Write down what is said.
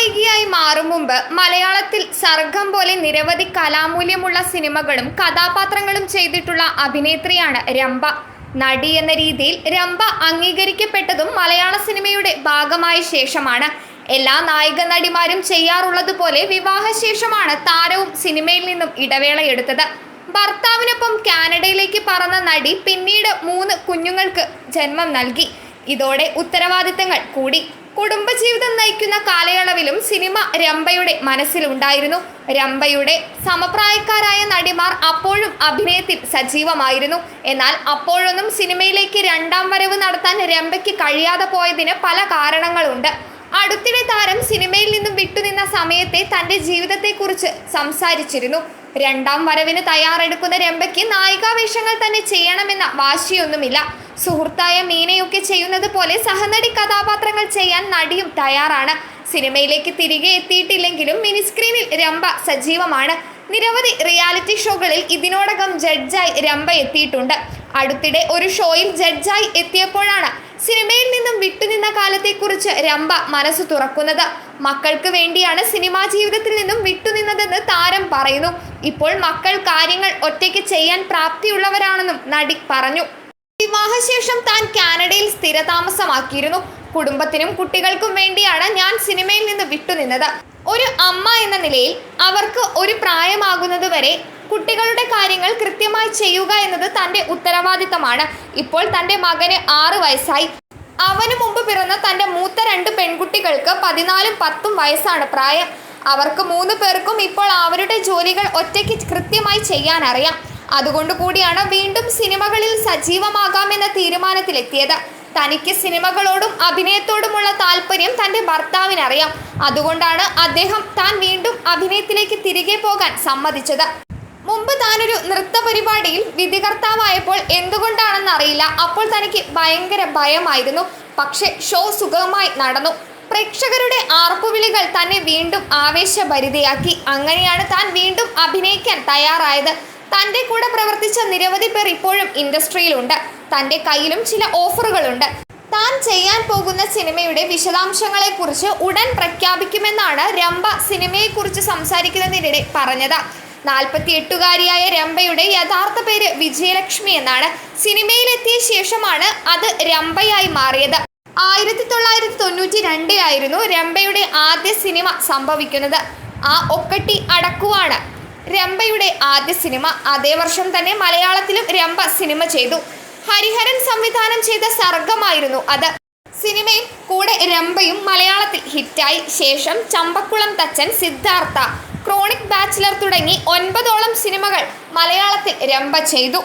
നായികയായി മാറും മുമ്പ് മലയാളത്തിൽ സർഗം പോലെ നിരവധി കലാമൂല്യമുള്ള സിനിമകളും കഥാപാത്രങ്ങളും ചെയ്തിട്ടുള്ള അഭിനേത്രിയാണ് രംഭ. നടി എന്ന രീതിയിൽ രംഭ അംഗീകരിക്കപ്പെട്ടതും മലയാള സിനിമയുടെ ഭാഗമായ ശേഷമാണ്. എല്ലാ നായിക നടിമാരും ചെയ്യാറുള്ളതുപോലെ വിവാഹശേഷമാണ് താരവും സിനിമയിൽ നിന്നും ഇടവേളയെടുത്തത്. ഭർത്താവിനൊപ്പം കാനഡയിലേക്ക് പറന്ന നടി പിന്നീട് 3 കുഞ്ഞുങ്ങൾക്ക് ജന്മം നൽകി. ഇതോടെ ഉത്തരവാദിത്തങ്ങൾ കൂടി. കുടുംബജീവിതം നയിക്കുന്ന കാലയളവിലും സിനിമ രംഭയുടെ മനസ്സിലുണ്ടായിരുന്നു. രംഭയുടെ സമപ്രായക്കാരായ നടിമാർ അപ്പോഴും അഭിനയത്തിൽ സജീവമായിരുന്നു. എന്നാൽ അപ്പോഴൊന്നും സിനിമയിലേക്ക് 2ാം വരവ് നടത്താൻ രംഭയ്ക്ക് കഴിയാതെ പോയതിന് പല കാരണങ്ങളുണ്ട്. അടുത്തിടെ താരം സിനിമയിൽ നിന്നും വിട്ടുനിന്ന സമയത്തെ തൻ്റെ ജീവിതത്തെക്കുറിച്ച് സംസാരിച്ചിരുന്നു. 2ാം വരവിന് തയ്യാറെടുക്കുന്ന രംഭയ്ക്ക് നായികാവേഷങ്ങൾ തന്നെ ചെയ്യണമെന്ന വാശിയൊന്നുമില്ല. സുഹൃത്തായ മീനയൊക്കെ ചെയ്യുന്നത് പോലെ സഹനടി കഥാപാത്രങ്ങൾ ചെയ്യാൻ നടിയും തയ്യാറാണ്. സിനിമയിലേക്ക് തിരികെ എത്തിയിട്ടില്ലെങ്കിലും മിനിസ്ക്രീനിൽ രംഭ സജീവമാണ്. നിരവധി റിയാലിറ്റി ഷോകളിൽ ഇതിനോടകം ജഡ്ജായി രംഭ എത്തിയിട്ടുണ്ട്. അടുത്തിടെ ഒരു ഷോയിൽ ജഡ്ജായി എത്തിയപ്പോഴാണ് സിനിമയിൽ നിന്നും വിട്ടുനിന്ന കാലത്തെക്കുറിച്ച് രംഭ മനസ്സ് തുറക്കുന്നത്. മക്കൾക്ക് വേണ്ടിയാണ് സിനിമാ ജീവിതത്തിൽ നിന്നും വിട്ടുനിന്നതെന്ന് താരം പറയുന്നു. ഇപ്പോൾ മക്കൾ കാര്യങ്ങൾ ഒറ്റയ്ക്ക് ചെയ്യാൻ പ്രാപ്തിയുള്ളവരാണെന്നും നടി പറഞ്ഞു. വിവാഹശേഷം താൻ കാനഡയിൽ സ്ഥിരതാമസമാക്കിയിരുന്നു. കുടുംബത്തിനും കുട്ടികൾക്കും വേണ്ടിയാണ് ഞാൻ സിനിമയിൽ നിന്ന് വിട്ടുനിന്നത്. ഒരു അമ്മ എന്ന നിലയിൽ അവർക്ക് ഒരു പ്രായമാകുന്നതുവരെ കുട്ടികളുടെ കാര്യങ്ങൾ കൃത്യമായി ചെയ്യുക എന്നത് തൻ്റെ ഉത്തരവാദിത്തമാണ്. ഇപ്പോൾ തൻ്റെ മകന് 6 വയസ്സായി. അവന് മുമ്പ് പിറന്ന തൻ്റെ മൂത്ത 2 പെൺകുട്ടികൾക്ക് 14ഉം 10ഉം വയസ്സാണ് പ്രായം. അവർക്ക് 3 പേർക്കും ഇപ്പോൾ അവരുടെ ജോലികൾ ഒറ്റയ്ക്ക് കൃത്യമായി ചെയ്യാൻ അറിയാം. അതുകൊണ്ട് കൂടിയാണ് വീണ്ടും സിനിമകളിൽ സജീവമാകാമെന്ന തീരുമാനത്തിലെത്തിയത്. തനിക്ക് സിനിമകളോടും അഭിനയത്തോടുമുള്ള താല്പര്യം തൻ്റെ ഭർത്താവിനറിയാം. അതുകൊണ്ടാണ് അദ്ദേഹം താൻ വീണ്ടും അഭിനയത്തിലേക്ക് തിരികെ പോകാൻ സമ്മതിച്ചത്. മുമ്പ് താനൊരു നൃത്ത പരിപാടിയിൽ വിധികർത്താവായപ്പോൾ എന്തുകൊണ്ടാണെന്നറിയില്ല, അപ്പോൾ തനിക്ക് ഭയങ്കര ഭയമായിരുന്നു. പക്ഷേ ഷോ സുഗമമായി നടന്നു. പ്രേക്ഷകരുടെ ആർപ്പുവിളികൾ തന്നെ വീണ്ടും ആവേശഭരിതയാക്കി. അങ്ങനെയാണ് താൻ വീണ്ടും അഭിനയിക്കാൻ തയ്യാറായത്. തൻ്റെ കൂടെ പ്രവർത്തിച്ച നിരവധി പേർ ഇപ്പോഴും ഇൻഡസ്ട്രിയിലുണ്ട്. തൻ്റെ കയ്യിലും ചില ഓഫറുകളുണ്ട്. താൻ ചെയ്യാൻ പോകുന്ന സിനിമയുടെ വിശദാംശങ്ങളെക്കുറിച്ച് ഉടൻ പ്രഖ്യാപിക്കുമെന്നാണ് രംഭ സിനിമയെക്കുറിച്ച് സംസാരിക്കുന്നതിനിടെ പറഞ്ഞത്. 48-കാരിയായ രംഭയുടെ യഥാർത്ഥ പേര് വിജയലക്ഷ്മി എന്നാണ്. സിനിമയിലെത്തിയ ശേഷമാണ് അത് രംഭയായി മാറിയത്. 1992-ലായിരുന്നു രംഭയുടെ ആദ്യ സിനിമ സംഭവിക്കുന്നത്. ആ ഒക്കട്ടി അടക്കുവാണ് രംഭയുടെ ആദ്യ സിനിമ. അതേ വർഷം തന്നെ മലയാളത്തിലും രംഭ സിനിമ ചെയ്തു. ഹരിഹരൻ സംവിധാനം ചെയ്ത സർഗമായിരുന്നു അത്. സിനിമയിൽ കൂടെ രംഭയും മലയാളത്തിൽ ഹിറ്റായി. ശേഷം ചമ്പക്കുളം തച്ചൻ, സിദ്ധാർത്ഥ, ക്രോണിക് ബാച്ചിലർ തുടങ്ങി 9ഓളം സിനിമകൾ മലയാളത്തിൽ രംഭ ചെയ്തു.